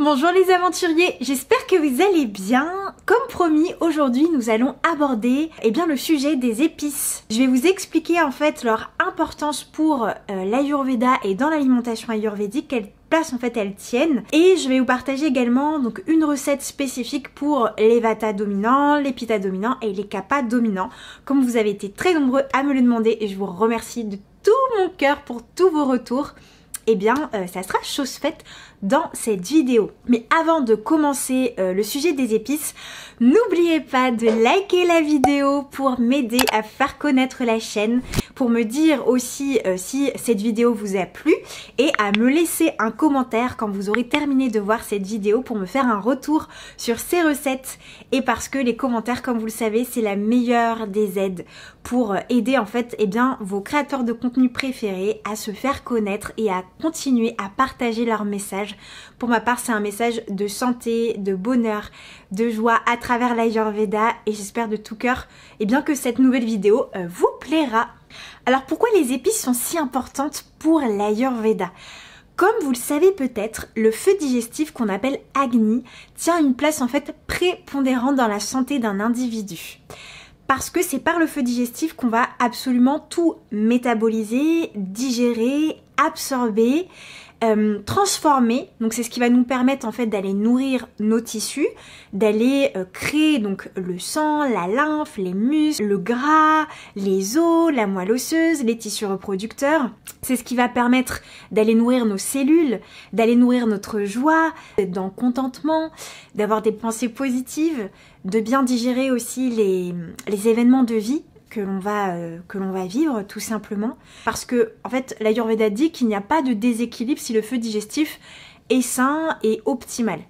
Bonjour les aventuriers, j'espère que vous allez bien. Comme promis, aujourd'hui nous allons aborder le sujet des épices. Je vais vous expliquer en fait leur importance pour l'Ayurveda et dans l'alimentation ayurvédique, quelle place en fait elles tiennent. Et je vais vous partager également donc une recette spécifique pour les Vata dominants, les Pitta dominants et les Kapha dominants. Comme vous avez été très nombreux à me le demander et je vous remercie de tout mon cœur pour tous vos retours. Ça sera chose faite dans cette vidéo. Mais avant de commencer le sujet des épices, n'oubliez pas de liker la vidéo pour m'aider à faire connaître la chaîne, pour me dire aussi si cette vidéo vous a plu et à me laisser un commentaire quand vous aurez terminé de voir cette vidéo pour me faire un retour sur ces recettes. Et parce que les commentaires, comme vous le savez, c'est la meilleure des aides pour aider en fait vos créateurs de contenu préférés à se faire connaître et à continuer à partager leur message. Pour ma part, c'est un message de santé, de bonheur, de joie à travers l'Ayurveda et j'espère de tout cœur que cette nouvelle vidéo vous plaira. Alors pourquoi les épices sont si importantes pour l'Ayurveda ? Comme vous le savez peut-être, le feu digestif qu'on appelle Agni tient une place en fait prépondérante dans la santé d'un individu. Parce que c'est par le feu digestif qu'on va absolument tout métaboliser, digérer, absorber, transformer. Donc c'est ce qui va nous permettre en fait d'aller nourrir nos tissus, d'aller créer donc le sang, la lymphe, les muscles, le gras, les os, la moelle osseuse, les tissus reproducteurs. C'est ce qui va permettre d'aller nourrir nos cellules, d'aller nourrir notre joie, d'être dans le contentement, d'avoir des pensées positives, de bien digérer aussi les événements de vie que l'on va vivre tout simplement. Parce que en fait l'Ayurveda dit qu'il n'y a pas de déséquilibre si le feu digestif est sain et optimal.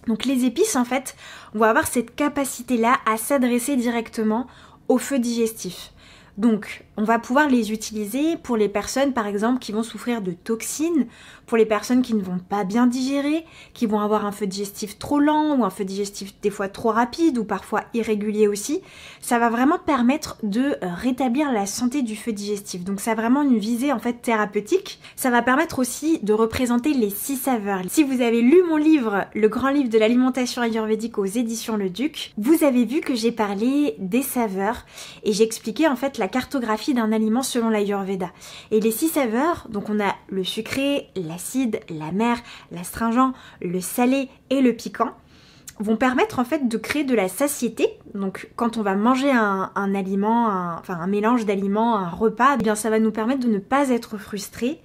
Donc les épices en fait vont avoir cette capacité là à s'adresser directement au feu digestif. Donc on va pouvoir les utiliser pour les personnes par exemple qui vont souffrir de toxines, pour les personnes qui ne vont pas bien digérer, qui vont avoir un feu digestif trop lent ou un feu digestif des fois trop rapide ou parfois irrégulier aussi. Ça va vraiment permettre de rétablir la santé du feu digestif. Donc ça a vraiment une visée en fait thérapeutique. Ça va permettre aussi de représenter les 6 saveurs. Si vous avez lu mon livre, le grand livre de l'alimentation ayurvédique aux éditions Le Duc, vous avez vu que j'ai parlé des saveurs et j'ai expliqué en fait la cartographie d'un aliment selon l'Ayurveda. Et les 6 saveurs, donc on a le sucré, l'acide, l'amer, l'astringent, le salé et le piquant, vont permettre en fait de créer de la satiété. Donc quand on va manger un aliment, un mélange d'aliments, un repas, ça va nous permettre de ne pas être frustré,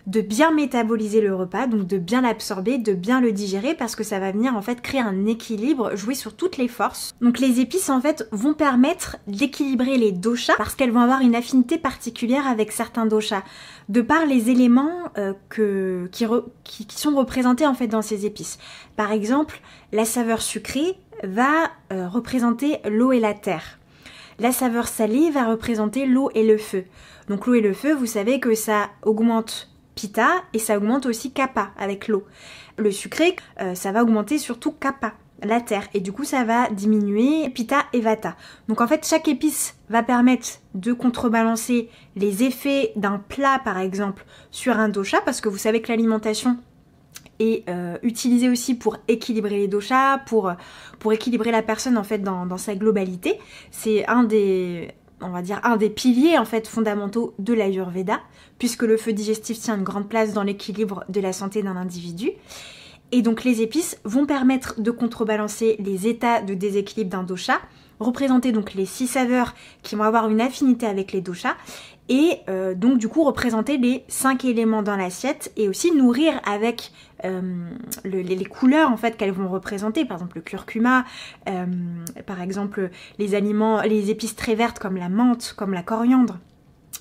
de bien métaboliser le repas, donc de bien l'absorber, de bien le digérer parce que ça va venir en fait créer un équilibre, jouer sur toutes les forces. Donc les épices en fait vont permettre d'équilibrer les doshas parce qu'elles vont avoir une affinité particulière avec certains doshas de par les éléments qui sont représentés en fait dans ces épices. Par exemple, la saveur sucrée va représenter l'eau et la terre. La saveur salée va représenter l'eau et le feu. Donc l'eau et le feu, vous savez que ça augmente Pitta et ça augmente aussi Kapha avec l'eau. Le sucré, ça va augmenter surtout Kapha, la terre, et du coup ça va diminuer Pitta et Vata. Donc en fait chaque épice va permettre de contrebalancer les effets d'un plat par exemple sur un dosha, parce que vous savez que l'alimentation est utilisée aussi pour équilibrer les doshas, pour équilibrer la personne en fait dans sa globalité. C'est un des piliers en fait fondamentaux de l'Ayurveda, puisque le feu digestif tient une grande place dans l'équilibre de la santé d'un individu. Et donc les épices vont permettre de contrebalancer les états de déséquilibre d'un dosha, représenter donc les 6 saveurs qui vont avoir une affinité avec les doshas, et donc du coup représenter les 5 éléments dans l'assiette et aussi nourrir avec les couleurs en fait qu'elles vont représenter, par exemple le curcuma, par exemple les épices très vertes comme la menthe, comme la coriandre.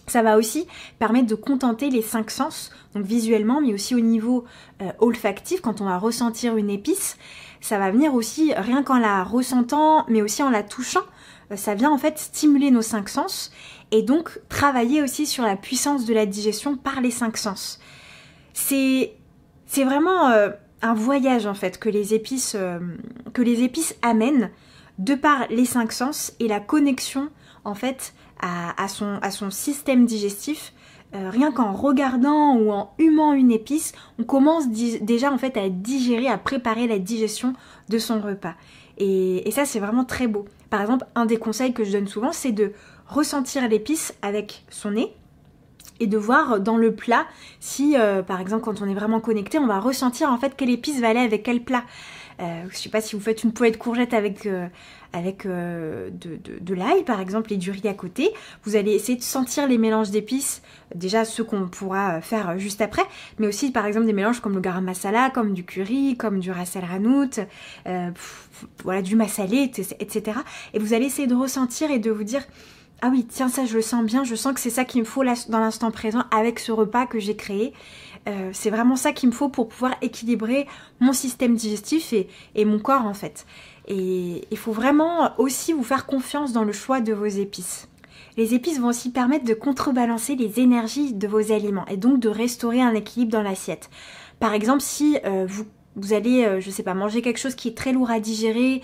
Ça va aussi permettre de contenter les 5 sens, donc visuellement mais aussi au niveau olfactif. Quand on va ressentir une épice, ça va venir aussi rien qu'en la ressentant mais aussi en la touchant, ça vient en fait stimuler nos 5 sens et donc travailler aussi sur la puissance de la digestion par les 5 sens. C'est vraiment un voyage en fait que les épices amènent de par les 5 sens et la connexion en fait à son système digestif rien qu'en regardant ou en humant une épice, on commence déjà en fait à digérer, à préparer la digestion de son repas. Et ça c'est vraiment très beau. Par exemple, un des conseils que je donne souvent, c'est de ressentir l'épice avec son nez et de voir dans le plat si, par exemple, quand on est vraiment connecté, on va ressentir en fait quelle épice va aller avec quel plat. Je sais pas si vous faites une poêlée de courgettes avec de l'ail par exemple et du riz à côté, vous allez essayer de sentir les mélanges d'épices, déjà ceux qu'on pourra faire juste après, mais aussi par exemple des mélanges comme le garam masala, comme du curry, comme du ras el hanout, voilà, du massalé, etc. Et vous allez essayer de ressentir et de vous dire ah oui, tiens, ça je le sens bien, je sens que c'est ça qu'il me faut là, dans l'instant présent avec ce repas que j'ai créé. C'est vraiment ça qu'il me faut pour pouvoir équilibrer mon système digestif et mon corps en fait. Et il faut vraiment aussi vous faire confiance dans le choix de vos épices. Les épices vont aussi permettre de contrebalancer les énergies de vos aliments et donc de restaurer un équilibre dans l'assiette. Par exemple, si vous allez, je sais pas, manger quelque chose qui est très lourd à digérer,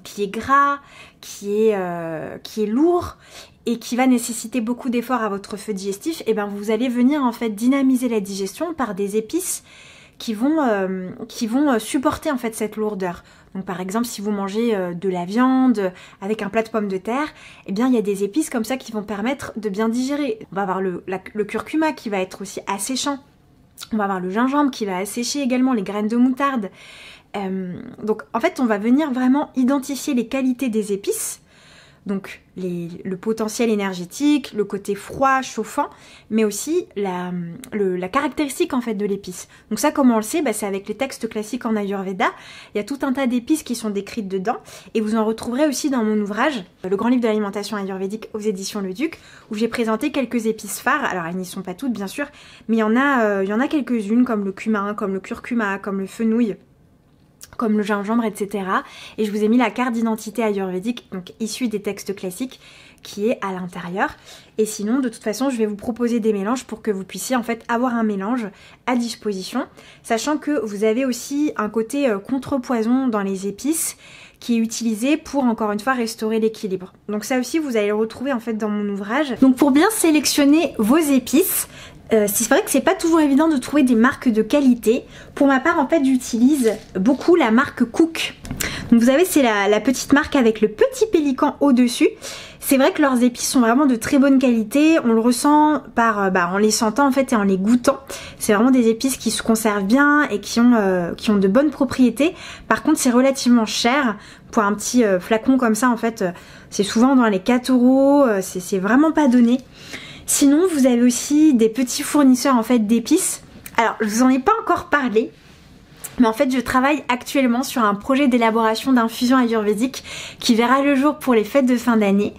qui est gras, qui est lourd et qui va nécessiter beaucoup d'efforts à votre feu digestif, et ben vous allez venir en fait dynamiser la digestion par des épices qui vont supporter en fait cette lourdeur. Donc par exemple si vous mangez de la viande avec un plat de pommes de terre, eh bien il y a des épices comme ça qui vont permettre de bien digérer. On va avoir le curcuma qui va être aussi asséchant. On va avoir le gingembre qui va assécher également, les graines de moutarde. Donc en fait on va venir vraiment identifier les qualités des épices, donc le potentiel énergétique, le côté froid, chauffant, mais aussi la caractéristique en fait de l'épice. Donc ça, comment on le sait, c'est avec les textes classiques en Ayurveda. Il y a tout un tas d'épices qui sont décrites dedans, et vous en retrouverez aussi dans mon ouvrage, le grand livre de l'alimentation ayurvédique aux éditions Le Duc, où j'ai présenté quelques épices phares. Alors elles n'y sont pas toutes bien sûr, mais il y en a quelques-unes comme le cumin, comme le curcuma, comme le fenouil, comme le gingembre, etc. Et je vous ai mis la carte d'identité ayurvédique, donc issue des textes classiques, qui est à l'intérieur. Et sinon, de toute façon, je vais vous proposer des mélanges pour que vous puissiez en fait avoir un mélange à disposition, sachant que vous avez aussi un côté contrepoison dans les épices qui est utilisé pour, encore une fois, restaurer l'équilibre. Donc ça aussi, vous allez le retrouver en fait dans mon ouvrage. Donc pour bien sélectionner vos épices, c'est vrai que c'est pas toujours évident de trouver des marques de qualité. Pour ma part, en fait, j'utilise beaucoup la marque Cook. Donc vous savez, c'est la petite marque avec le petit pélican au-dessus. C'est vrai que leurs épices sont vraiment de très bonne qualité. On le ressent en les sentant en fait et en les goûtant. C'est vraiment des épices qui se conservent bien et qui ont de bonnes propriétés. Par contre, c'est relativement cher. Pour un petit flacon comme ça, en fait, c'est souvent dans les 4 €. C'est vraiment pas donné. Sinon, vous avez aussi des petits fournisseurs en fait d'épices. Alors, je vous en ai pas encore parlé, mais en fait, je travaille actuellement sur un projet d'élaboration d'infusion ayurvédique qui verra le jour pour les fêtes de fin d'année.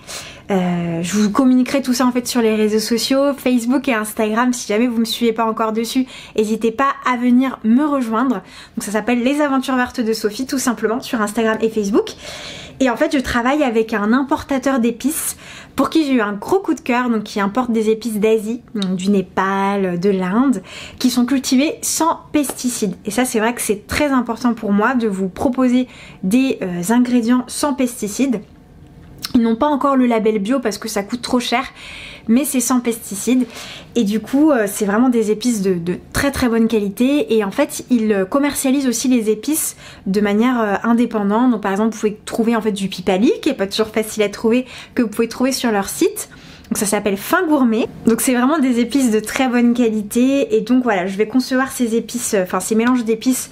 Je vous communiquerai tout ça en fait sur les réseaux sociaux, Facebook et Instagram. Si jamais vous me suivez pas encore dessus, n'hésitez pas à venir me rejoindre. Donc ça s'appelle Les Aventures Vertes de Sophie, tout simplement, sur Instagram et Facebook. Et en fait, je travaille avec un importateur d'épices pour qui j'ai eu un gros coup de cœur, donc qui importe des épices d'Asie, du Népal, de l'Inde, qui sont cultivées sans pesticides. Et ça, c'est vrai que c'est très important pour moi de vous proposer des ingrédients sans pesticides. Ils n'ont pas encore le label bio parce que ça coûte trop cher, mais c'est sans pesticides. Et du coup, c'est vraiment des épices de très très bonne qualité. Et en fait, ils commercialisent aussi les épices de manière indépendante. Donc par exemple, vous pouvez trouver en fait du pipali, qui est pas toujours facile à trouver, que vous pouvez trouver sur leur site. Donc ça s'appelle Fin Gourmet. Donc c'est vraiment des épices de très bonne qualité. Et donc voilà, je vais concevoir ces épices, ces mélanges d'épices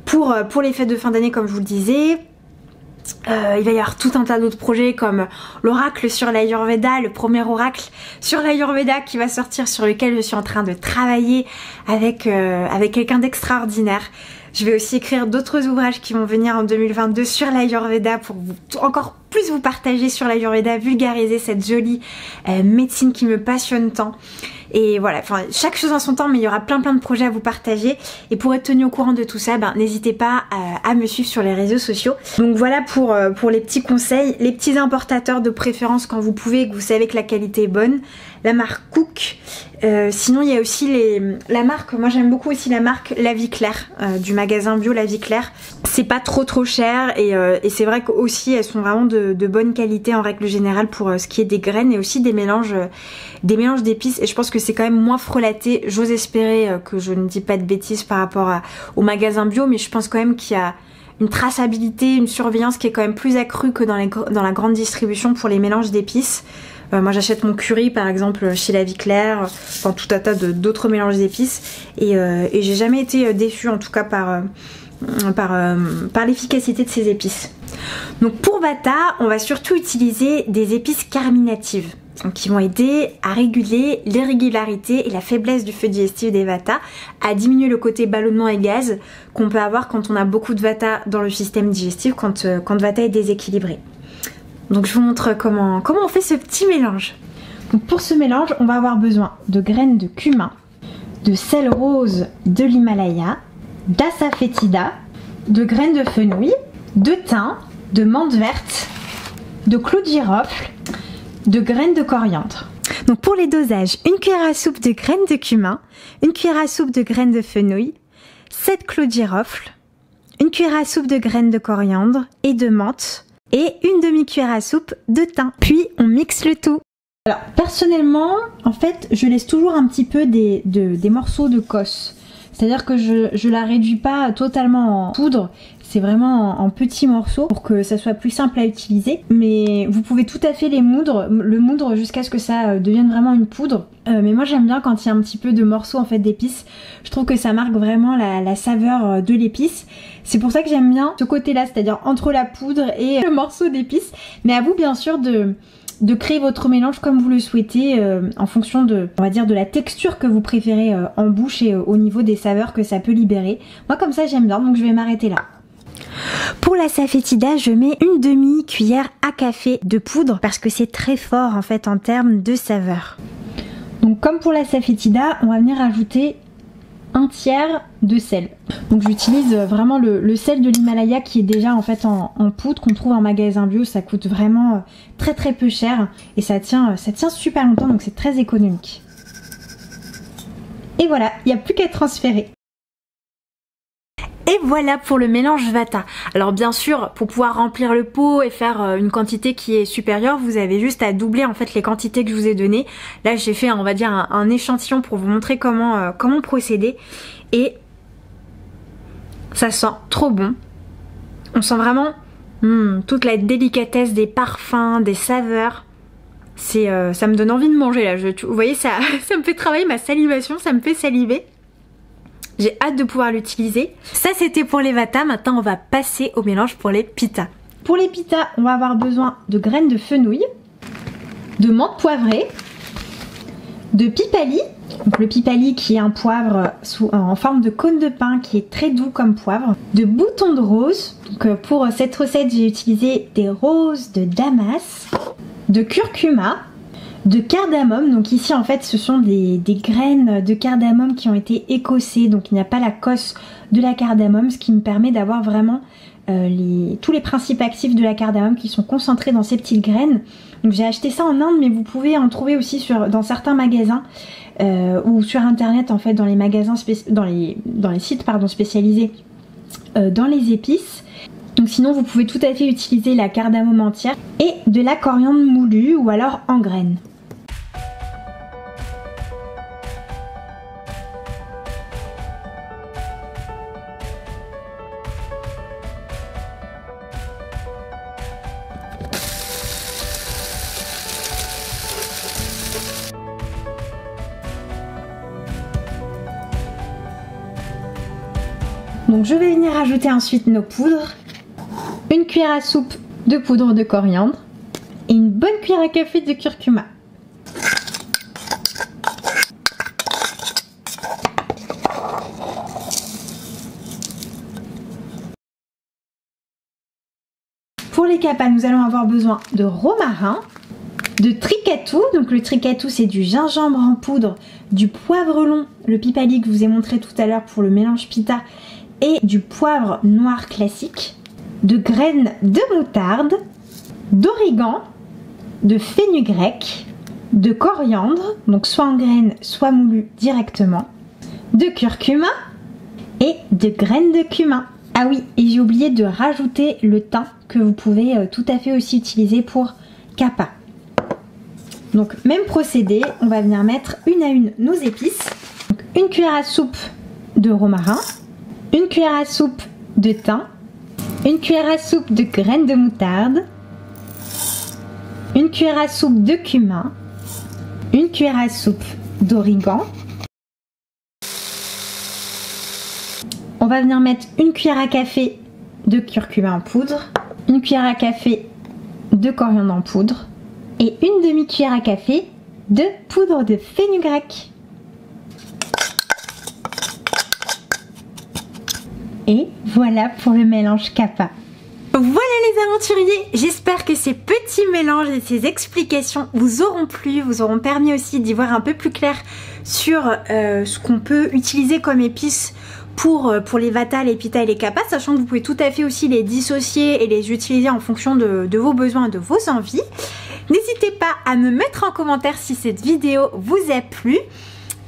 pour les fêtes de fin d'année, comme je vous le disais. Il va y avoir tout un tas d'autres projets comme l'oracle sur l'Ayurveda, le premier oracle sur l'Ayurveda qui va sortir, sur lequel je suis en train de travailler avec quelqu'un d'extraordinaire. Je vais aussi écrire d'autres ouvrages qui vont venir en 2022 sur l'Ayurveda pour encore plus vous partager sur l'Ayurveda, vulgariser cette jolie médecine qui me passionne tant. Et voilà, chaque chose en son temps, mais il y aura plein de projets à vous partager. Et pour être tenu au courant de tout ça, n'hésitez pas à me suivre sur les réseaux sociaux. Donc voilà pour les petits conseils, les petits importateurs de préférence quand vous pouvez et que vous savez que la qualité est bonne. la marque Cook. Sinon il y a aussi la marque, moi j'aime beaucoup aussi la marque La Vie Claire, du magasin bio La Vie Claire. C'est pas trop cher et c'est vrai qu'aussi elles sont vraiment de bonne qualité en règle générale pour ce qui est des graines et aussi des mélanges d'épices, et je pense que c'est quand même moins frelaté. J'ose espérer que je ne dis pas de bêtises par rapport au magasin bio, mais je pense quand même qu'il y a une traçabilité, une surveillance qui est quand même plus accrue que dans la grande distribution pour les mélanges d'épices. Moi j'achète mon curry par exemple chez La Vie Claire, enfin tout un tas d'autres mélanges d'épices, et j'ai jamais été déçue en tout cas par l'efficacité de ces épices. Donc pour Vata, on va surtout utiliser des épices carminatives, donc qui vont aider à réguler l'irrégularité et la faiblesse du feu digestif des Vata, à diminuer le côté ballonnement et gaz qu'on peut avoir quand on a beaucoup de Vata dans le système digestif, quand Vata est déséquilibré. Donc je vous montre comment on fait ce petit mélange. Donc pour ce mélange, on va avoir besoin de graines de cumin, de sel rose de l'Himalaya, d'asafoetida, de graines de fenouil, de thym, de menthe verte, de clous de girofle, de graines de coriandre. Donc pour les dosages, une cuillère à soupe de graines de cumin, une cuillère à soupe de graines de fenouil, 7 clous de girofle, une cuillère à soupe de graines de coriandre et de menthe, et une demi-cuillère à soupe de thym. Puis on mixe le tout. Alors personnellement, en fait, je laisse toujours un petit peu des morceaux de cosse. C'est-à-dire que je la réduis pas totalement en poudre, c'est vraiment en petits morceaux pour que ça soit plus simple à utiliser. Mais vous pouvez tout à fait le moudre jusqu'à ce que ça devienne vraiment une poudre. Mais moi j'aime bien quand il y a un petit peu de morceaux en fait d'épices. Je trouve que ça marque vraiment la saveur de l'épice. C'est pour ça que j'aime bien ce côté-là, c'est-à-dire entre la poudre et le morceau d'épices. Mais à vous bien sûr de créer votre mélange comme vous le souhaitez, en fonction on va dire de la texture que vous préférez en bouche et au niveau des saveurs que ça peut libérer. Moi comme ça j'aime bien, donc je vais m'arrêter là. Pour la safoetida, je mets une demi-cuillère à café de poudre parce que c'est très fort en fait en termes de saveur. Donc comme pour la safoetida, on va venir ajouter un tiers de sel. Donc j'utilise vraiment le sel de l'Himalaya qui est déjà en fait en poudre, qu'on trouve en magasin bio. Ça coûte vraiment très peu cher et ça tient super longtemps, donc c'est très économique. Et voilà, il n'y a plus qu'à transférer. Et voilà pour le mélange Vata. Alors bien sûr, pour pouvoir remplir le pot et faire une quantité qui est supérieure, vous avez juste à doubler en fait les quantités que je vous ai données. Là j'ai fait on va dire un échantillon pour vous montrer comment procéder. Et ça sent trop bon. On sent vraiment toute la délicatesse des parfums, des saveurs. Ça me donne envie de manger là. Vous voyez, ça me fait travailler ma salivation, ça me fait saliver. J'ai hâte de pouvoir l'utiliser. Ça c'était pour les Vata, maintenant on va passer au mélange pour les Pitta. Pour les Pitta, on va avoir besoin de graines de fenouil, de menthe poivrée, de pipali. Donc le pipali qui est un poivre en forme de cône de pin qui est très doux comme poivre, de boutons de rose. Donc pour cette recette j'ai utilisé des roses de Damas, de curcuma, de cardamome. Donc ici en fait ce sont des graines de cardamome qui ont été écossées, donc il n'y a pas la cosse de la cardamome, ce qui me permet d'avoir vraiment tous les principes actifs de la cardamome qui sont concentrés dans ces petites graines. Donc j'ai acheté ça en Inde, mais vous pouvez en trouver aussi dans certains magasins ou sur internet en fait, dans les magasins dans les sites spécialisés dans les épices. Donc sinon vous pouvez tout à fait utiliser la cardamome entière et de la coriandre moulue ou alors en graines. Donc je vais venir ajouter ensuite nos poudres. Une cuillère à soupe de poudre de coriandre et une bonne cuillère à café de curcuma. Pour les capas, nous allons avoir besoin de romarin, de tricatou. Donc le tricatou c'est du gingembre en poudre, du poivre long, le pipali que je vous ai montré tout à l'heure pour le mélange Pitta, et du poivre noir classique, de graines de moutarde, d'origan, de fenugrec, de coriandre, donc soit en graines, soit moulu directement, de curcuma et de graines de cumin. Ah oui, et j'ai oublié de rajouter le thym que vous pouvez tout à fait aussi utiliser pour capa. Donc même procédé, on va venir mettre une à une nos épices. Donc, une cuillère à soupe de romarin, une cuillère à soupe de thym, une cuillère à soupe de graines de moutarde, une cuillère à soupe de cumin, une cuillère à soupe d'origan. On va venir mettre une cuillère à café de curcuma en poudre, une cuillère à café de coriandre en poudre et une demi-cuillère à café de poudre de fenugrec. Et voilà pour le mélange capa. Voilà les aventuriers, j'espère que ces petits mélanges et ces explications vous auront plu, vous auront permis aussi d'y voir un peu plus clair sur ce qu'on peut utiliser comme épices pour les vata, les pitta et les kapha, sachant que vous pouvez tout à fait aussi les dissocier et les utiliser en fonction de vos besoins, de vos envies. N'hésitez pas à me mettre en commentaire si cette vidéo vous a plu.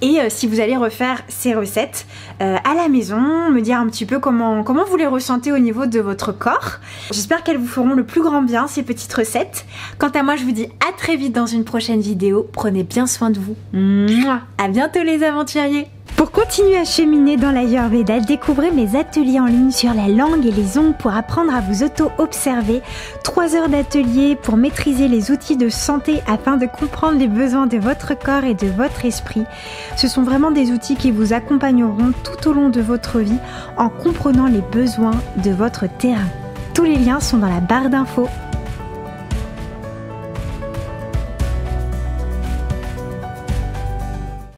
Et si vous allez refaire ces recettes à la maison, me dire un petit peu comment vous les ressentez au niveau de votre corps. J'espère qu'elles vous feront le plus grand bien, ces petites recettes. Quant à moi, je vous dis à très vite dans une prochaine vidéo. Prenez bien soin de vous. Mouah. À bientôt les aventuriers. Pour continuer à cheminer dans l'Ayurveda, découvrez mes ateliers en ligne sur la langue et les ongles pour apprendre à vous auto-observer. 3 heures d'atelier pour maîtriser les outils de santé afin de comprendre les besoins de votre corps et de votre esprit. Ce sont vraiment des outils qui vous accompagneront tout au long de votre vie en comprenant les besoins de votre terrain. Tous les liens sont dans la barre d'infos.